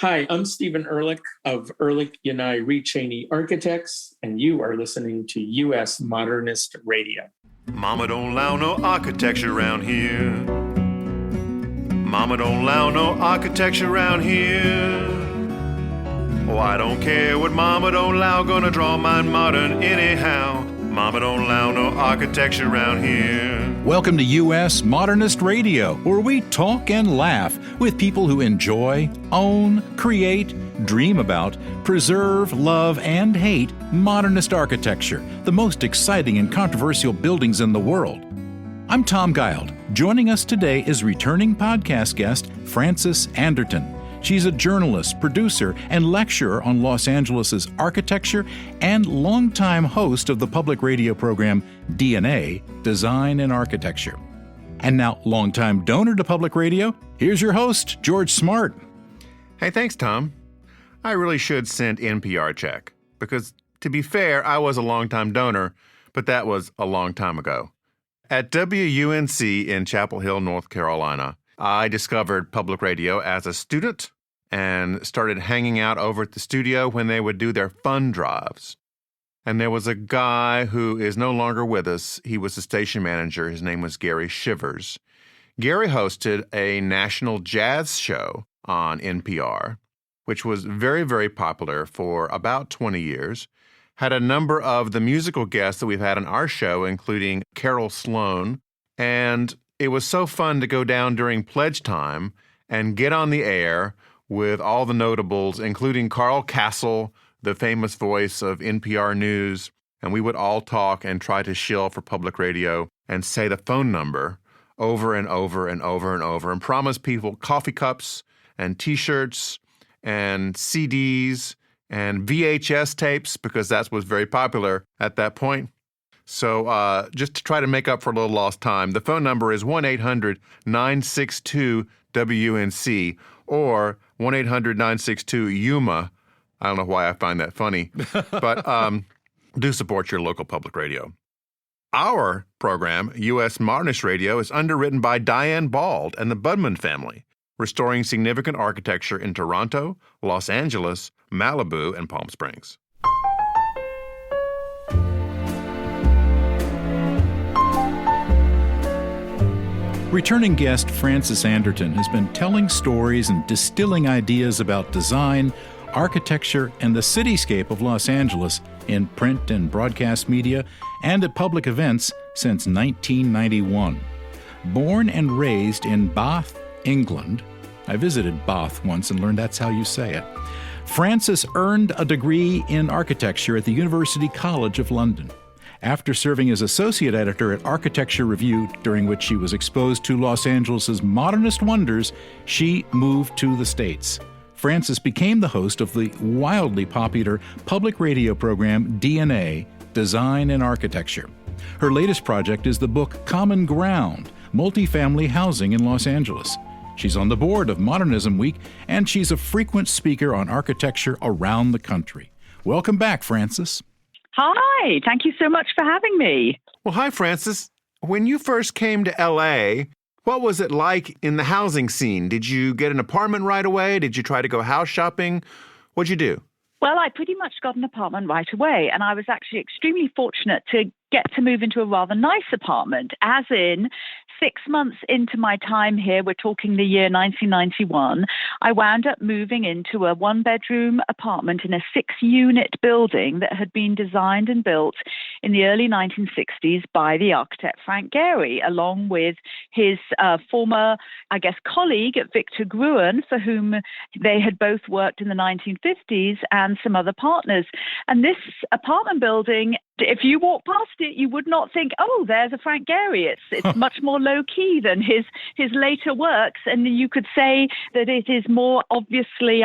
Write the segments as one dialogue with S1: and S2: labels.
S1: Hi, I'm Stephen Ehrlich of Ehrlich Yanai Reed Cheney Architects, and you are listening to U.S. Modernist Radio.
S2: Mama don't allow no architecture around here. Mama don't allow no architecture around here. Oh, I don't care what Mama don't allow, gonna draw mine modern anyhow. Mama don't allow no architecture around here.
S3: Welcome to U.S. Modernist Radio, where we talk and laugh with people who enjoy, own, create, dream about, preserve, love, and hate modernist architecture, the most exciting and controversial buildings in the world. I'm Tom Guild. Joining us today is returning podcast guest Frances Anderton. She's a journalist, producer, and lecturer on Los Angeles' architecture and longtime host of the public radio program DNA, Design and Architecture. And now, longtime donor to public radio, here's your host, George Smart.
S2: Hey, thanks, Tom. I really should send NPR a check, because to be fair, I was a longtime donor, but that was a long time ago. At WUNC in Chapel Hill, North Carolina, I discovered public radio as a student and started hanging out over at the studio when they would do their fund drives. And there was a guy who is no longer with us. He was the station manager. His name was Gary Shivers. Gary hosted a national jazz show on NPR, which was very, very popular for about 20 years. Had a number of the musical guests that we've had on our show, including Carol Sloan. And it was so fun to go down during pledge time and get on the air with all the notables, including Carl Castle, the famous voice of NPR News. And we would all talk and try to shill for public radio and say the phone number over and over and over and over and promise people coffee cups and T-shirts and CDs and VHS tapes, because that was very popular at that point. So just to try to make up for a little lost time, the phone number is 1-800-962-WNC or 1-800-962-YUMA. I don't know why I find that funny, but do support your local public radio. Our program, U.S. Modernist Radio, is underwritten by Diane Bald and the Budman family, restoring significant architecture in Toronto, Los Angeles, Malibu, and Palm Springs.
S3: Returning guest Frances Anderton has been telling stories and distilling ideas about design, architecture, and the cityscape of Los Angeles in print and broadcast media and at public events since 1991. Born and raised in Bath, England, I visited Bath once and learned that's how you say it. Frances earned a degree in architecture at the University College of London. After serving as associate editor at Architecture Review, during which she was exposed to Los Angeles' modernist wonders, she moved to the States. Frances became the host of the wildly popular public radio program DNA, Design and Architecture. Her latest project is the book Common Ground, Multifamily Housing in Los Angeles. She's on the board of Modernism Week, and she's a frequent speaker on architecture around the country. Welcome back, Frances.
S4: Hi, thank you so much for having me.
S2: Well, hi, Frances. When you first came to L.A., what was it like in the housing scene? Did you get an apartment right away? Did you try to go house shopping? What'd you do?
S4: Well, I pretty much got an apartment right away, and I was actually extremely fortunate to get to move into a rather nice apartment, as in 6 months into my time here, we're talking the year 1991, I wound up moving into a one-bedroom apartment in a 6-unit building that had been designed and built in the early 1960s by the architect Frank Gehry, along with his former, colleague Victor Gruen, for whom they had both worked in the 1950s, and some other partners. And this apartment building, if you walk past it, you would not think, oh, there's a Frank Gehry. It's much more low-key than his later works. And you could say that it is more obviously,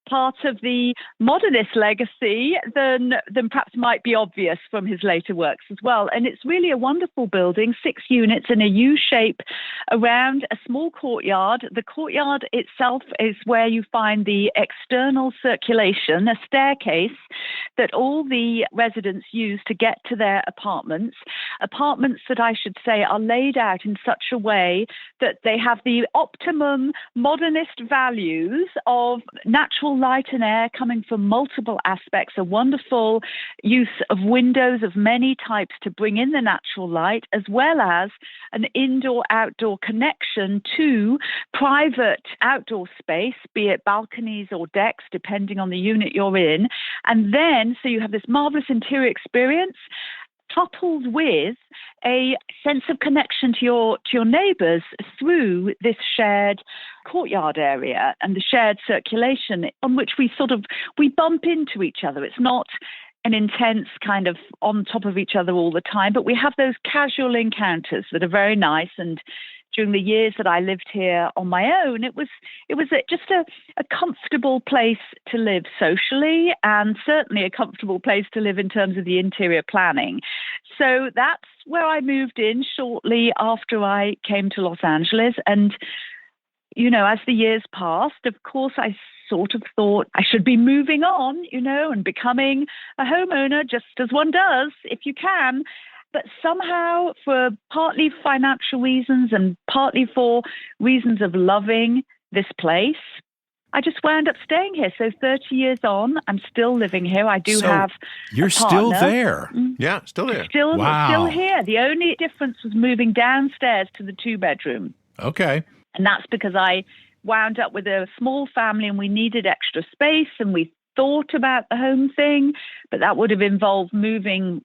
S4: part of the modernist legacy than perhaps might be obvious from his later works as well. And it's really a wonderful building, 6 units in a U shape around a small courtyard. The courtyard itself is where you find the external circulation, a staircase that all the residents use to get to their apartments. Apartments that I should say are laid out in such a way that they have the optimum modernist values of natural light and air coming from multiple aspects, a wonderful use of windows of many types to bring in the natural light, as well as an indoor-outdoor connection to private outdoor space, be it balconies or decks, depending on the unit you're in. And then, so you have this marvelous interior experience, coupled with a sense of connection to your neighbours through this shared courtyard area and the shared circulation on which we bump into each other. It's not an intense kind of on top of each other all the time, but we have those casual encounters that are very nice. And during the years that I lived here on my own, it was just a comfortable place to live socially, and certainly a comfortable place to live in terms of the interior planning. So that's where I moved in shortly after I came to Los Angeles. And, you know, as the years passed, of course, I sort of thought I should be moving on, you know, and becoming a homeowner, just as one does, if you can. But somehow, for partly financial reasons and partly for reasons of loving this place, I just wound up staying here. So 30 years on, I'm still living here. I do have
S3: you're
S4: a
S3: still
S4: partner.
S3: there.
S2: Yeah, still there.
S4: Still here. The only difference was moving downstairs to the 2-bedroom.
S3: Okay.
S4: And that's because I wound up with a small family and we needed extra space, and we thought about the home thing, but that would have involved moving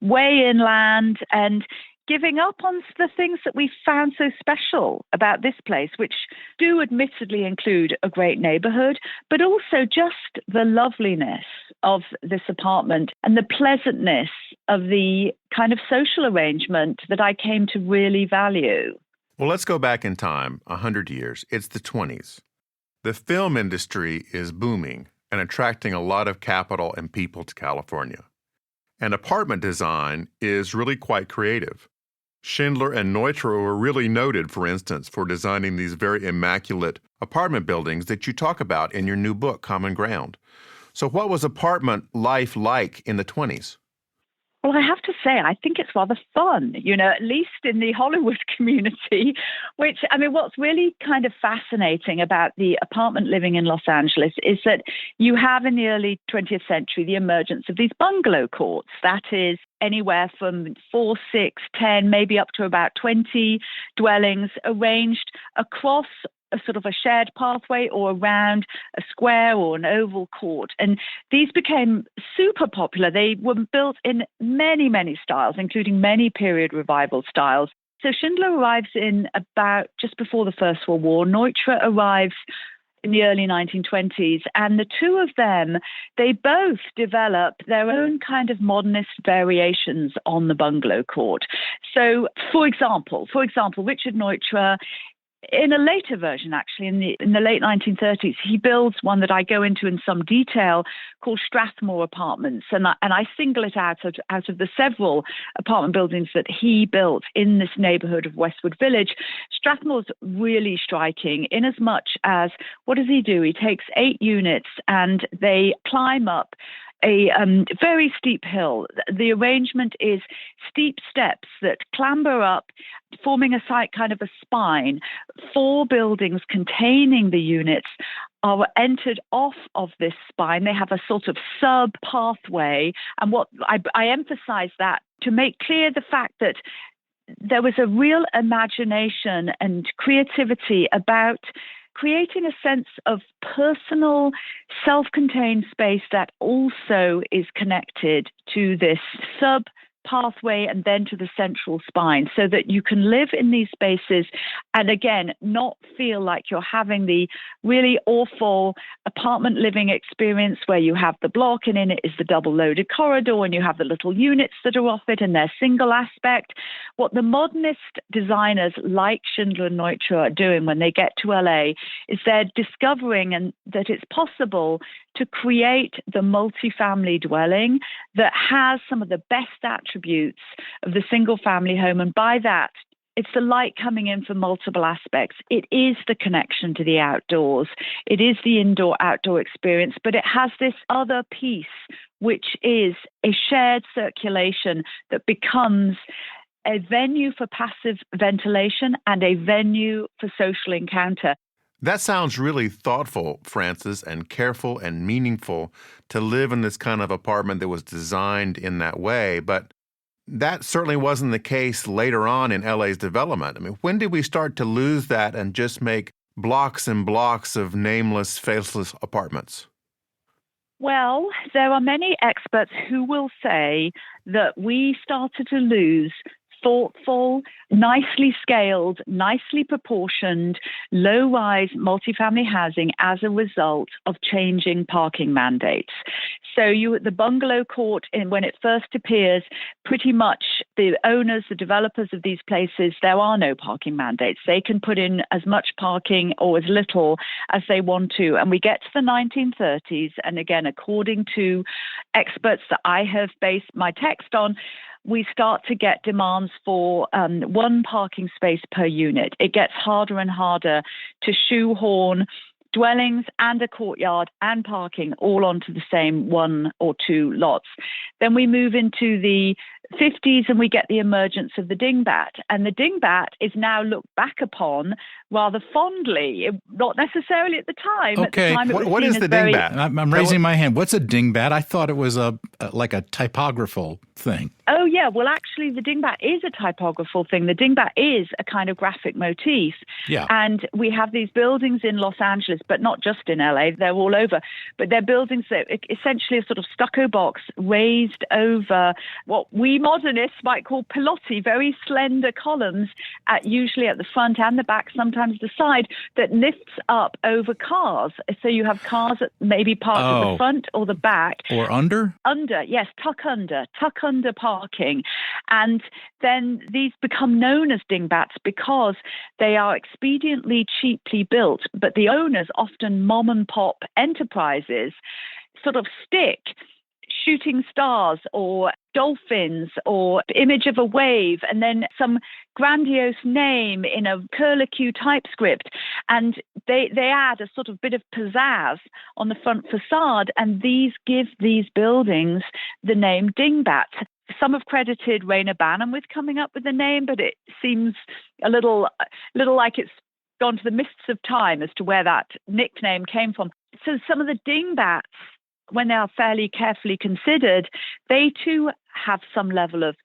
S4: way inland and giving up on the things that we found so special about this place, which do admittedly include a great neighborhood, but also just the loveliness of this apartment and the pleasantness of the kind of social arrangement that I came to really value.
S2: Well, let's go back in time 100 years. It's the 20s. The film industry is booming and attracting a lot of capital and people to California. And apartment design is really quite creative. Schindler and Neutra were really noted, for instance, for designing these very immaculate apartment buildings that you talk about in your new book, Common Ground. So what was apartment life like in the 20s?
S4: Well, I have to say, I think it's rather fun, you know, at least in the Hollywood community, which, I mean, what's really kind of fascinating about the apartment living in Los Angeles is that you have in the early 20th century the emergence of these bungalow courts. That is anywhere from 4, 6, 10, maybe up to about 20 dwellings arranged across a sort of a shared pathway or around a square or an oval court. And these became super popular. They were built in many, many styles, including many period revival styles. So Schindler arrives in about just before the First World War. Neutra arrives in the early 1920s. And the two of them, they both develop their own kind of modernist variations on the bungalow court. So, for example, Richard Neutra, in a later version, actually, in the late 1930s, he builds one that I go into in some detail called Strathmore Apartments. And I single it out of the several apartment buildings that he built in this neighborhood of Westwood Village. Strathmore's really striking in as much as, what does he do? He takes 8 units and they climb up a very steep hill. The arrangement is steep steps that clamber up, forming a site kind of a spine. 4 buildings containing the units are entered off of this spine. They have a sort of sub pathway. And what I emphasize that to make clear the fact that there was a real imagination and creativity about creating a sense of personal, self-contained space that also is connected to this pathway and then to the central spine, so that you can live in these spaces and, again, not feel like you're having the really awful apartment living experience where you have the block and in it is the double loaded corridor and you have the little units that are off it and their single aspect. What the modernist designers like Schindler and Neutra are doing when they get to LA is they're discovering that it's possible to create the multifamily dwelling that has some of the best attributes of the single family home. And by that, it's the light coming in from multiple aspects. It is the connection to the outdoors. It is the indoor-outdoor experience, but it has this other piece, which is a shared circulation that becomes a venue for passive ventilation and a venue for social encounter.
S2: That sounds really thoughtful, Frances, and careful and meaningful to live in this kind of apartment that was designed in that way. But that certainly wasn't the case later on in LA's development. I mean, when did we start to lose that and just make blocks and blocks of nameless, faceless apartments?
S4: Well, there are many experts who will say that we started to lose thoughtful, nicely scaled, nicely proportioned, low-rise multifamily housing as a result of changing parking mandates. So the bungalow court, when it first appears, pretty much the owners, the developers of these places, there are no parking mandates. They can put in as much parking or as little as they want to. And we get to the 1930s, and again, according to experts that I have based my text on, we start to get demands for one parking space per unit. It gets harder and harder to shoehorn dwellings and a courtyard and parking all onto the same one or two lots. Then we move into the 50s and we get the emergence of the dingbat. And the dingbat is now looked back upon rather fondly, not necessarily at the time.
S3: Okay,
S4: at the time it was
S2: what
S4: seen
S2: is
S4: as
S2: the
S4: very...
S2: dingbat?
S3: I'm raising my hand. What's a dingbat? I thought it was like a typographical thing.
S4: Oh, yeah. Well, actually, the dingbat is a typographical thing. The dingbat is a kind of graphic motif.
S3: Yeah.
S4: And we have these buildings in Los Angeles, but not just in LA. They're all over. But they're buildings that essentially a sort of stucco box raised over what we modernists might call pilotti, very slender columns, usually at the front and the back, sometimes the side, that lifts up over cars. So you have cars that maybe parked at the front or the back.
S3: Or under?
S4: Under, yes, tuck under parking. And then these become known as dingbats because they are expediently cheaply built, but the owners, often mom and pop enterprises, sort of stick shooting stars or dolphins or image of a wave and then some grandiose name in a curlicue typescript, and they add a sort of bit of pizzazz on the front facade, and these give these buildings the name dingbat. Some have credited Raina Banham with coming up with the name, but it seems a little like it's gone to the mists of time as to where that nickname came from. So some of the dingbats, when they are fairly carefully considered, they too have some level of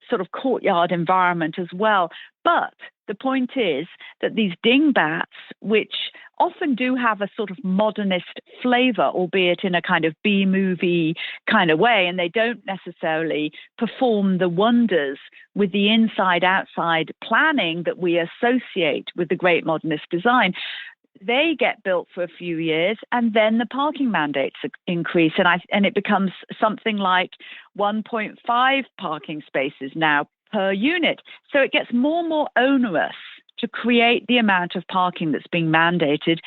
S4: sort of courtyard environment as well. But the point is that these dingbats, which often do have a sort of modernist flavor, albeit in a kind of B-movie kind of way, and they don't necessarily perform the wonders with the inside-outside planning that we associate with the great modernist design. They get built for a few years, and then the parking mandates increase, and it becomes something like 1.5 parking spaces now per unit. So it gets more and more onerous to create the amount of parking that's being mandated.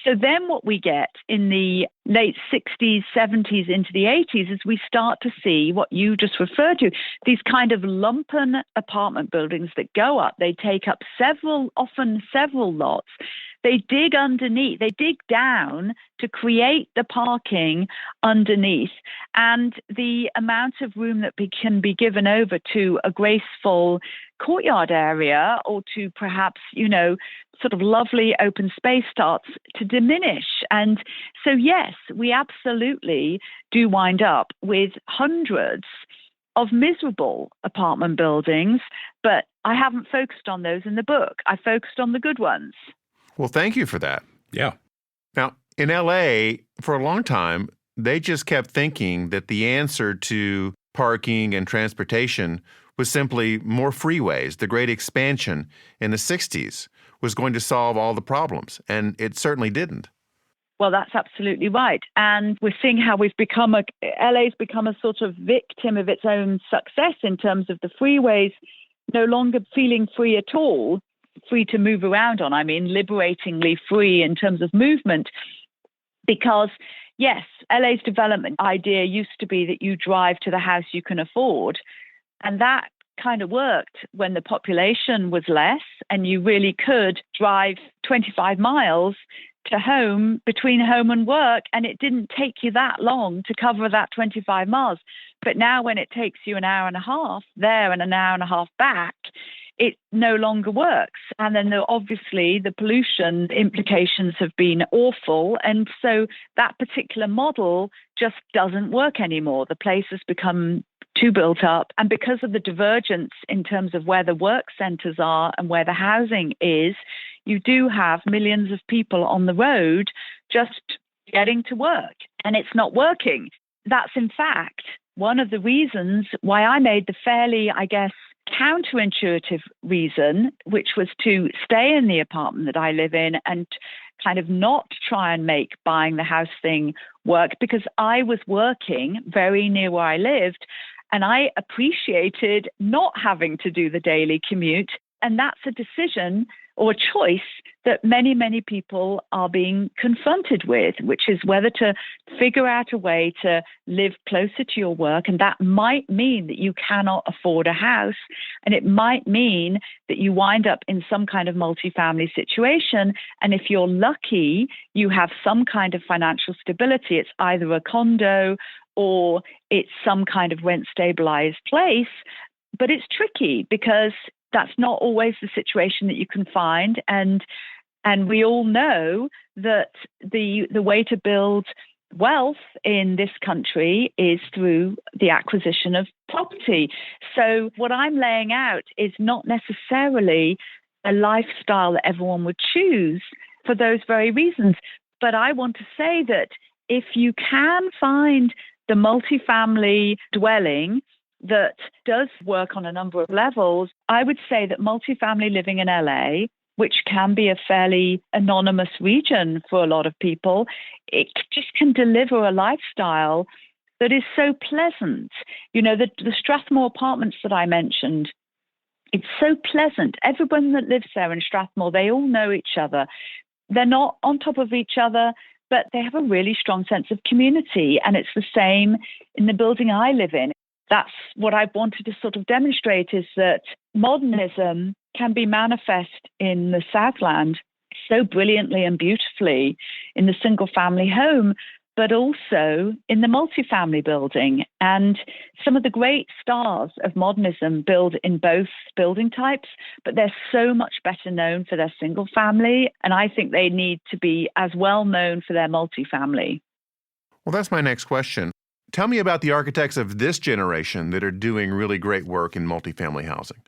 S4: So then what we get in the late 60s, 70s into the 80s is we start to see what you just referred to, these kind of lumpen apartment buildings that go up. They take up often several lots. They dig underneath, they dig down to create the parking underneath, and the amount of room that can be given over to a graceful courtyard area or to perhaps, sort of lovely open space starts to diminish. And so, yes, we absolutely do wind up with hundreds of miserable apartment buildings, but I haven't focused on those in the book. I focused on the good ones.
S2: Well, thank you for that.
S3: Yeah.
S2: Now, in LA, for a long time, they just kept thinking that the answer to parking, and transportation was simply more freeways. The great expansion in the 60s was going to solve all the problems, and it certainly didn't.
S4: Well, that's absolutely right. And we're seeing how LA's become a sort of victim of its own success in terms of the freeways no longer feeling free at all, free to move around on, liberatingly free in terms of movement. Because, yes, LA's development idea used to be that you drive to the house you can afford. And that kind of worked when the population was less and you really could drive 25 miles to home, between home and work, and it didn't take you that long to cover that 25 miles. But now when it takes you an hour and a half there and an hour and a half back, it no longer works. And then obviously the pollution implications have been awful. And so that particular model just doesn't work anymore. The place has become too built up. And because of the divergence in terms of where the work centers are and where the housing is, you do have millions of people on the road just getting to work. And it's not working. That's in fact one of the reasons why I made the fairly, counterintuitive reason, which was to stay in the apartment that I live in and kind of not try and make buying the house thing work, because I was working very near where I lived and I appreciated not having to do the daily commute. And that's a decision or a choice that many, many people are being confronted with, which is whether to figure out a way to live closer to your work. And that might mean that you cannot afford a house. And it might mean that you wind up in some kind of multifamily situation. And if you're lucky, you have some kind of financial stability. It's either a condo or it's some kind of rent stabilized place. But it's tricky because that's not always the situation that you can find. And we all know that the way to build wealth in this country is through the acquisition of property. So what I'm laying out is not necessarily a lifestyle that everyone would choose for those very reasons. But I want to say that if you can find the multifamily dwelling that does work on a number of levels, I would say that multifamily living in LA, which can be a fairly anonymous region for a lot of people, it just can deliver a lifestyle that is so pleasant. You know, the Strathmore apartments that I mentioned, it's so pleasant. Everyone that lives there in Strathmore, they all know each other. They're not on top of each other, but they have a really strong sense of community. And it's the same in the building I live in. That's what I wanted to sort of demonstrate, is that modernism can be manifest in the Southland so brilliantly and beautifully in the single family home, but also in the multifamily building. And some of the great stars of modernism build in both building types, but they're so much better known for their single family. And I think they need to be as well known for their multifamily.
S2: Well, that's my next question. Tell me about the architects of this generation that are doing really great work in multifamily housing.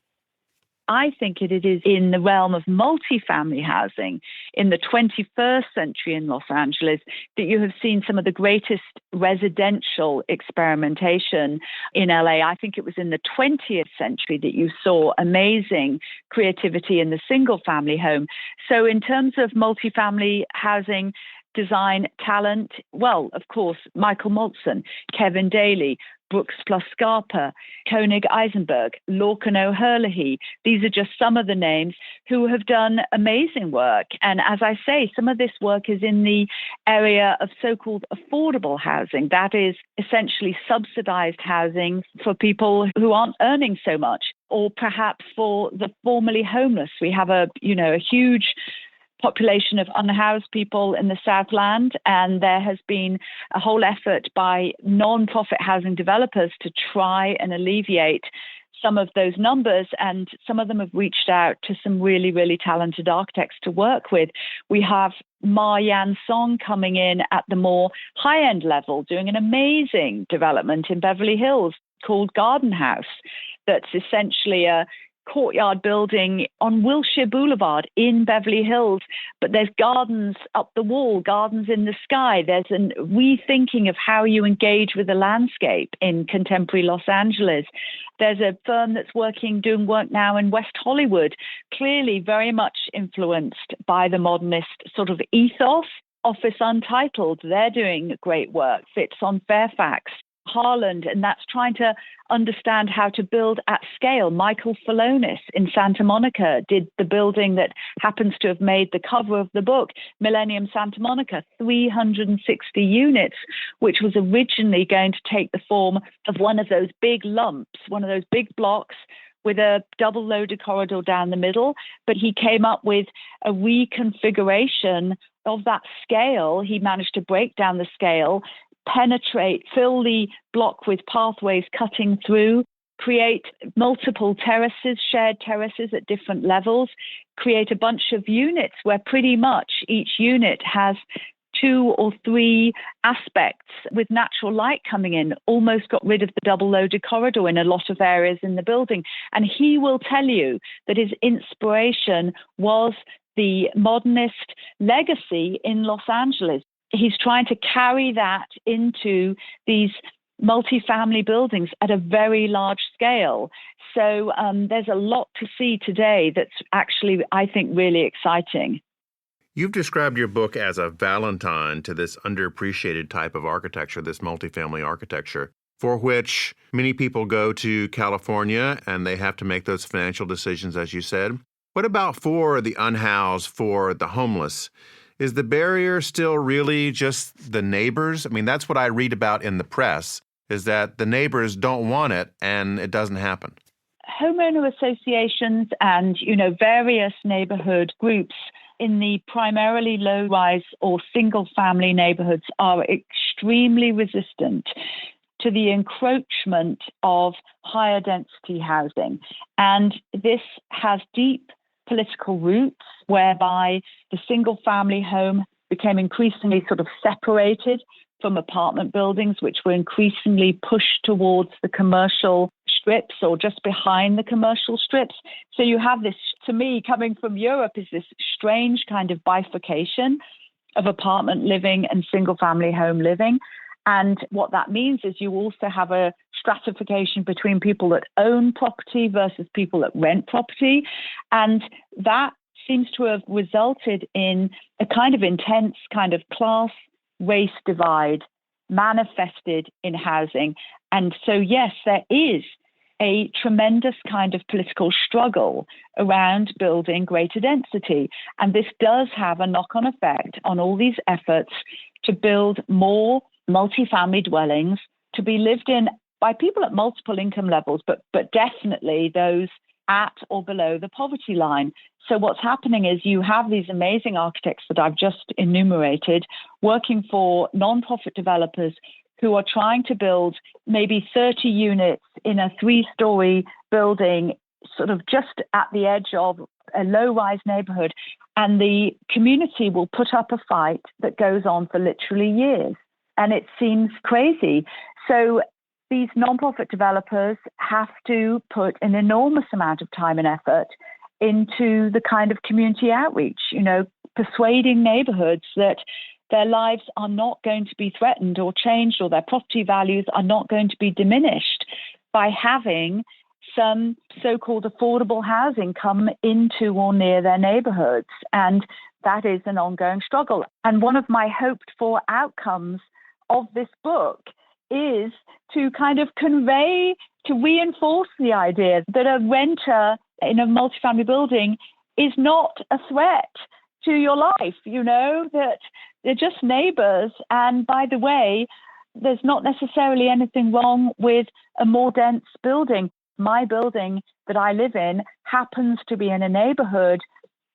S4: I think it is in the realm of multifamily housing in the 21st century in Los Angeles that you have seen some of the greatest residential experimentation in LA. I think it was in the 20th century that you saw amazing creativity in the single family home. So in terms of multifamily housing, design talent, well, of course, Michael Maltson, Kevin Daly, Brooks plus Scarpa, Koenig Eisenberg, Lorcan O'Herlihy. These are just some of the names who have done amazing work. And as I say, some of this work is in the area of so-called affordable housing. That is essentially subsidized housing for people who aren't earning so much, or perhaps for the formerly homeless. We have a huge population of unhoused people in the Southland, and there has been a whole effort by non-profit housing developers to try and alleviate some of those numbers, and some of them have reached out to some really, really talented architects to work with. We have Ma Yan Song coming in at the more high-end level, doing an amazing development in Beverly Hills called Garden House. That's essentially a courtyard building on Wilshire Boulevard in Beverly Hills, but there's gardens up the wall, gardens in the sky. There's a rethinking of how you engage with the landscape in contemporary Los Angeles. There's a firm that's doing work now in West Hollywood, clearly very much influenced by the modernist sort of ethos. Office Untitled, they're doing great work. Fitz on Fairfax, Harland, and that's trying to understand how to build at scale. Michael Falonis in Santa Monica did the building that happens to have made the cover of the book, Millennium Santa Monica, 360 units, which was originally going to take the form of one of those big lumps, one of those big blocks with a double loaded corridor down the middle. But he came up with a reconfiguration of that scale. He managed to break down the scale, penetrate, fill the block with pathways cutting through, create multiple terraces, shared terraces at different levels, create a bunch of units where pretty much each unit has 2 or 3 aspects with natural light coming in, almost got rid of the double loaded corridor in a lot of areas in the building. And he will tell you that his inspiration was the modernist legacy in Los Angeles. He's trying to carry that into these multifamily buildings at a very large scale. So there's a lot to see today that's actually, I think, really exciting.
S2: You've described your book as a Valentine to this underappreciated type of architecture, this multifamily architecture, for which many people go to California and they have to make those financial decisions, as you said. What about for the unhoused, for the homeless? Is the barrier still really just the neighbors? I mean, that's what I read about in the press, is that the neighbors don't want it and it doesn't happen.
S4: Homeowner associations and, various neighborhood groups in the primarily low-rise or single-family neighborhoods are extremely resistant to the encroachment of higher density housing. And this has deep political roots whereby the single-family home became increasingly sort of separated from apartment buildings, which were increasingly pushed towards the commercial strips or just behind the commercial strips. So you have this, to me, coming from Europe, is this strange kind of bifurcation of apartment living and single family home living. And what that means is you also have a stratification between people that own property versus people that rent property. And that seems to have resulted in a kind of intense kind of class race divide manifested in housing. And so, yes, there is a tremendous kind of political struggle around building greater density. And this does have a knock-on effect on all these efforts to build more multifamily dwellings to be lived in by people at multiple income levels, but definitely those at or below the poverty line. So what's happening is you have these amazing architects that I've just enumerated working for nonprofit developers who are trying to build maybe 30 units in a 3-story building, sort of just at the edge of a low-rise neighborhood. And the community will put up a fight that goes on for literally years. And it seems crazy. So these nonprofit developers have to put an enormous amount of time and effort into the kind of community outreach, persuading neighborhoods that their lives are not going to be threatened or changed, or their property values are not going to be diminished by having some so-called affordable housing come into or near their neighborhoods. And that is an ongoing struggle. And one of my hoped-for outcomes of this book is to kind of convey, to reinforce the idea that a renter in a multifamily building is not a threat to your life, that they're just neighbors. And by the way, there's not necessarily anything wrong with a more dense building. My building that I live in happens to be in a neighborhood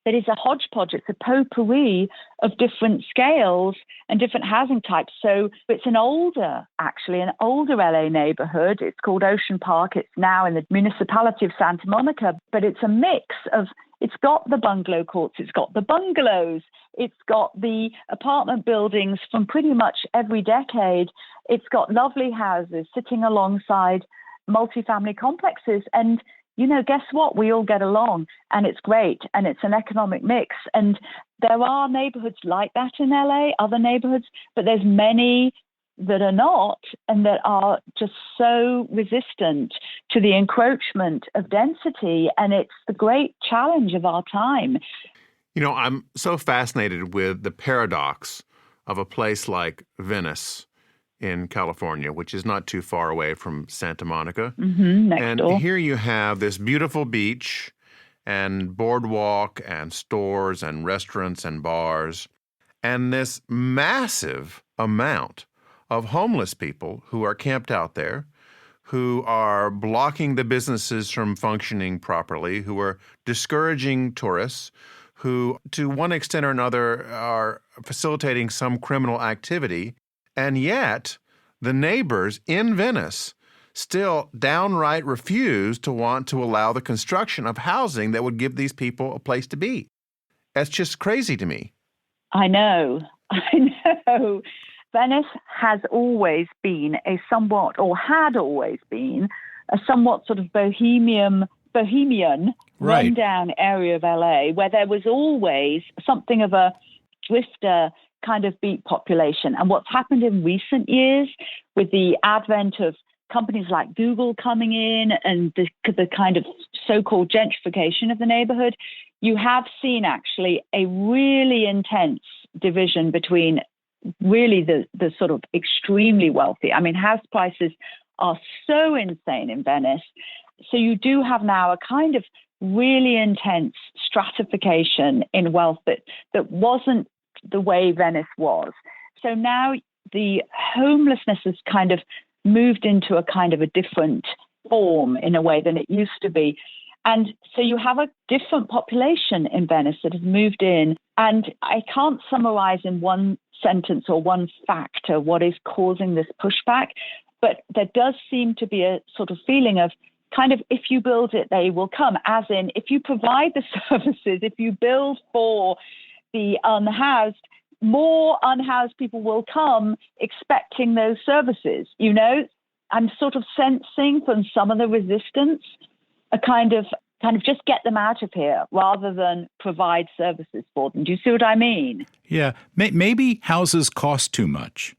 S4: that is a hodgepodge. It's a potpourri of different scales and different housing types. So it's an older LA neighborhood. It's called Ocean Park. It's now in the municipality of Santa Monica, but it's a mix of, it's got the bungalow courts, it's got the bungalows, it's got the apartment buildings from pretty much every decade. It's got lovely houses sitting alongside multifamily complexes. And guess what? We all get along and it's great and it's an economic mix. And there are neighborhoods like that in LA, other neighborhoods, but there's many that are not and that are just so resistant to the encroachment of density. And it's the great challenge of our time.
S2: I'm so fascinated with the paradox of a place like Venice in California, which is not too far away from Santa Monica.
S4: Next door.
S2: Here you have this beautiful beach and boardwalk and stores and restaurants and bars and this massive amount of homeless people who are camped out there, who are blocking the businesses from functioning properly, who are discouraging tourists, who, to one extent or another, are facilitating some criminal activity. And yet, the neighbors in Venice still downright refuse to want to allow the construction of housing that would give these people a place to be. That's just crazy to me.
S4: I know. Venice has always been had always been a somewhat sort of bohemian rundown area of LA, where there was always something of a drifter kind of beat population. And what's happened in recent years with the advent of companies like Google coming in and the kind of so-called gentrification of the neighborhood, you have seen actually a really intense division between really the sort of extremely wealthy. I mean, house prices are so insane in Venice. So you do have now a kind of really intense stratification in wealth that wasn't the way Venice was. So now the homelessness has kind of moved into a kind of a different form in a way than it used to be. And so you have a different population in Venice that has moved in. And I can't summarize in one sentence or one factor what is causing this pushback, but there does seem to be a sort of feeling of kind of, if you build it, they will come. As in, if you provide the services, if you build for the unhoused, more unhoused people will come expecting those services. I'm sort of sensing from some of the resistance a kind of just get them out of here rather than provide services for them. Do you see what I mean?
S3: Yeah, maybe houses cost too much.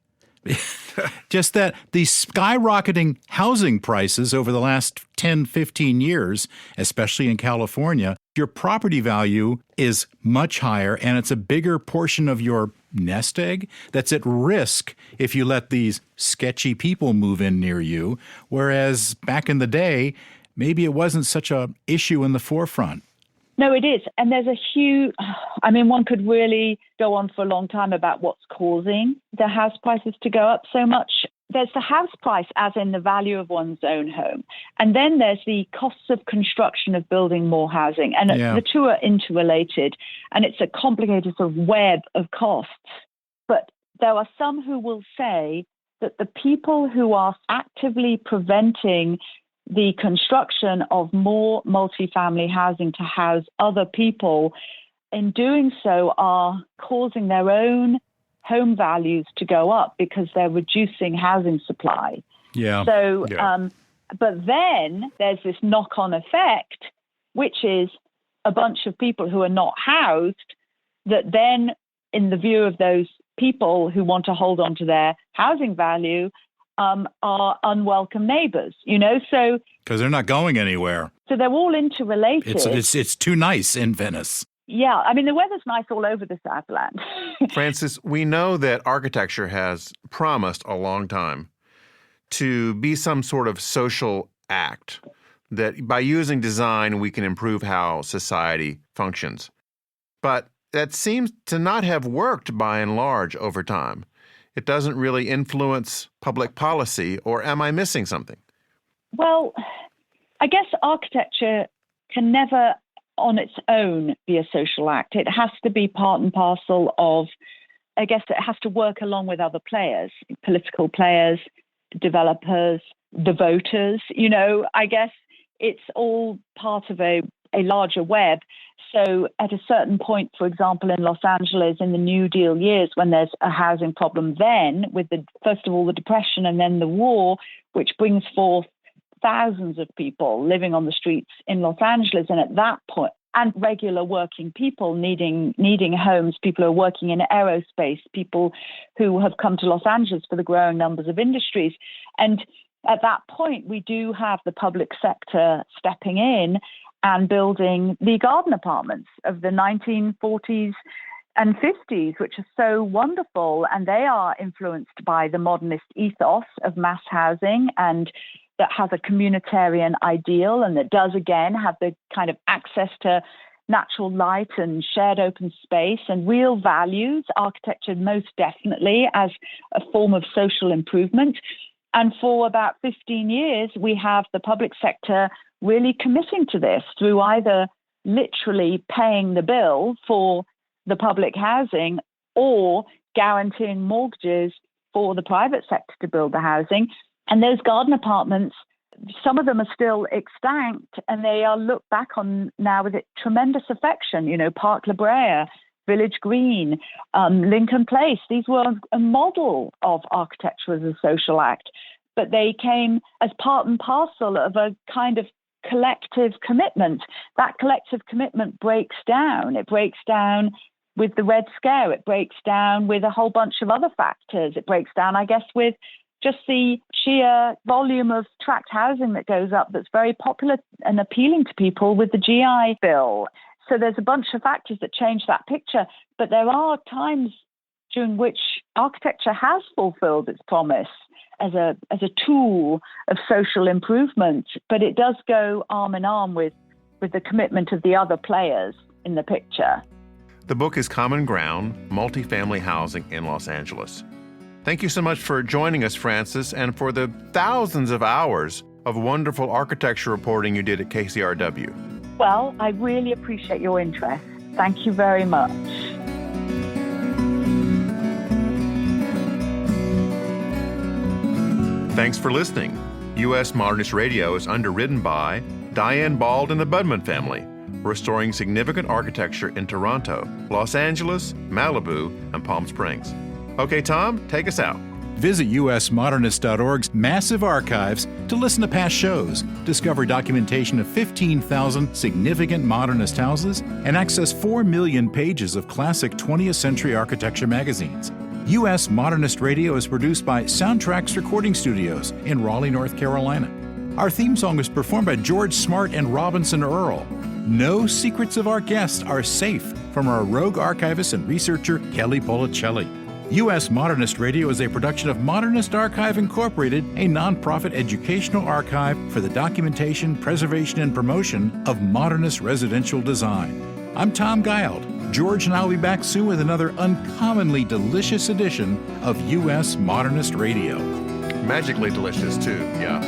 S3: Just that these skyrocketing housing prices over the last 10, 15 years, especially in California, your property value is much higher and it's a bigger portion of your nest egg that's at risk if you let these sketchy people move in near you. Whereas back in the day, maybe it wasn't such an issue in the forefront.
S4: No, it is. And there's one could really go on for a long time about what's causing the house prices to go up so much. There's the house price, as in the value of one's own home. And then there's the costs of construction of building more housing. And the two are interrelated. And it's a complicated sort of web of costs. But there are some who will say that the people who are actively preventing the construction of more multifamily housing to house other people, in doing so, are causing their own home values to go up because they're reducing housing supply.
S3: Yeah.
S4: So, but then there's this knock-on effect, which is a bunch of people who are not housed that then, in the view of those people who want to hold on to their housing value, are unwelcome neighbors, so
S3: because they're not going anywhere.
S4: So they're all interrelated.
S3: It's too nice in Venice.
S4: Yeah, I mean, the weather's nice all over the Southland.
S2: Frances, we know that architecture has promised a long time to be some sort of social act, that by using design, we can improve how society functions. But that seems to not have worked by and large over time. It doesn't really influence public policy, or am I missing something?
S4: Well, I guess architecture can never on its own be a social act. It has to be part and parcel of, I guess it has to work along with other players, political players, developers, the voters, I guess it's all part of a larger web. So at a certain point, for example, in Los Angeles in the New Deal years, when there's a housing problem then with first of all, the Depression and then the war, which brings forth thousands of people living on the streets in Los Angeles. And at that point, and regular working people needing homes, people who are working in aerospace, people who have come to Los Angeles for the growing numbers of industries. And at that point, we do have the public sector stepping in and building the garden apartments of the 1940s and 50s, which are so wonderful. And they are influenced by the modernist ethos of mass housing, and that has a communitarian ideal, and that does, again, have the kind of access to natural light and shared open space and real values, architecture most definitely as a form of social improvement. And for about 15 years, we have the public sector really committing to this through either literally paying the bill for the public housing or guaranteeing mortgages for the private sector to build the housing. And those garden apartments, some of them are still extant, and they are looked back on now with tremendous affection. You know, Park La Brea, Village Green, Lincoln Place. These were a model of architecture as a social act, but they came as part and parcel of a kind of collective commitment. That collective commitment breaks down. It breaks down with the Red Scare. It breaks down with a whole bunch of other factors. It breaks down, I guess, with just the sheer volume of tract housing that goes up that's very popular and appealing to people with the GI Bill. So there's a bunch of factors that change that picture. But there are times during which architecture has fulfilled its promise as a tool of social improvement. But it does go arm in arm with the commitment of the other players in the picture.
S2: The book is Common Ground, Multifamily Housing in Los Angeles. Thank you so much for joining us, Frances, and for the thousands of hours of wonderful architecture reporting you did at KCRW.
S4: Well, I really appreciate your interest. Thank you very much.
S2: Thanks for listening. U.S. Modernist Radio is underwritten by Diane Bald and the Budman family, restoring significant architecture in Toronto, Los Angeles, Malibu, and Palm Springs. Okay, Tom, take us out.
S3: Visit usmodernist.org's massive archives to listen to past shows, discover documentation of 15,000 significant modernist houses, and access 4 million pages of classic 20th century architecture magazines. U.S. Modernist Radio is produced by Soundtracks Recording Studios in Raleigh, North Carolina. Our theme song was performed by George Smart and Robinson Earl. No secrets of our guests are safe from our rogue archivist and researcher, Kelly Policelli. U.S. Modernist Radio is a production of Modernist Archive Incorporated, a nonprofit educational archive for the documentation, preservation, and promotion of modernist residential design. I'm Tom Guild. George and I will be back soon with another uncommonly delicious edition of U.S. Modernist Radio.
S2: Magically delicious, too, yeah.